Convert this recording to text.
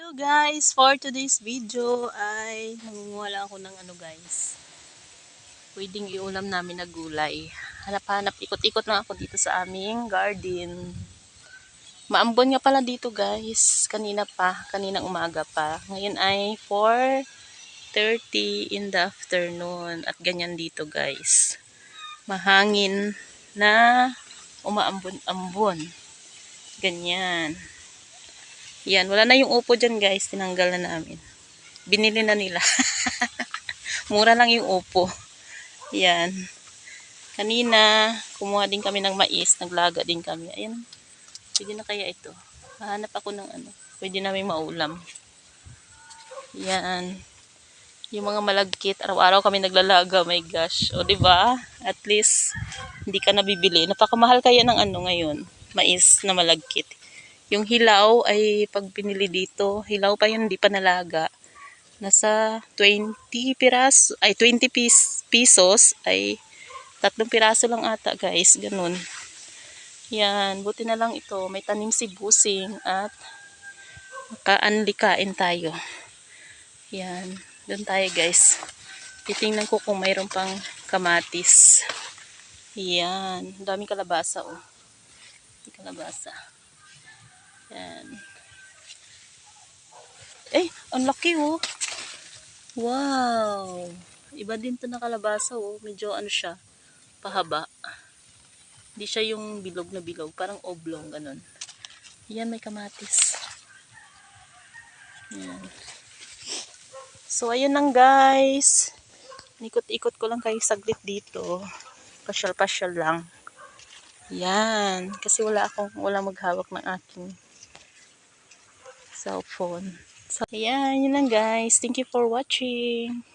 Hello guys, for today's video ay nangunguha lang ako ng guys. Pwedeng iulam namin na gulay. Hanap-hanap, ikot-ikot lang ako dito sa aming garden. Maambon nga pala dito guys. Kaninang umaga pa. Ngayon ay 4:30 in the afternoon. At ganyan dito guys. Mahangin na umaambon-ambon. Ganyan. Yan, wala na yung upo dyan guys. Tinanggal na namin. Binili na nila. Mura lang yung upo. Yan. Kanina, kumuha din kami ng mais. Naglaga din kami. Ayan. Pwede na kaya ito. Hahanap ako ng pwede namin maulam. Yan. Yung mga malagkit. Araw-araw kami naglalaga. Oh my gosh. O diba? At least, hindi ka nabibili. Napakamahal kaya ng ngayon. Mais na malagkit. Yung hilaw ay pag pinili dito, hilaw pa yun, hindi pa nalaga. Nasa 20 pesos ay 3 piraso lang ata guys, ganun. Yan, buti na lang ito, may tanim si Busing at makaanlikain tayo. Yan, doon tayo guys. Titingnan ko kung mayroon pang kamatis. Yan, daming kalabasa oh. Kalabasa. Yan. Eh, ang laki oh. Wow. Iba din to na kalabasa oh. Medyo siya, pahaba. Hindi siya yung bilog na bilog. Parang oblong, ganun. Yan, may kamatis. Yan. So, ayun lang guys. Ikot-ikot ko lang kayo saglit dito. Pasyal-pasyal lang. Yan. Kasi wala maghawak ng aking cellphone. So, ayan, yun lang guys. Thank you for watching.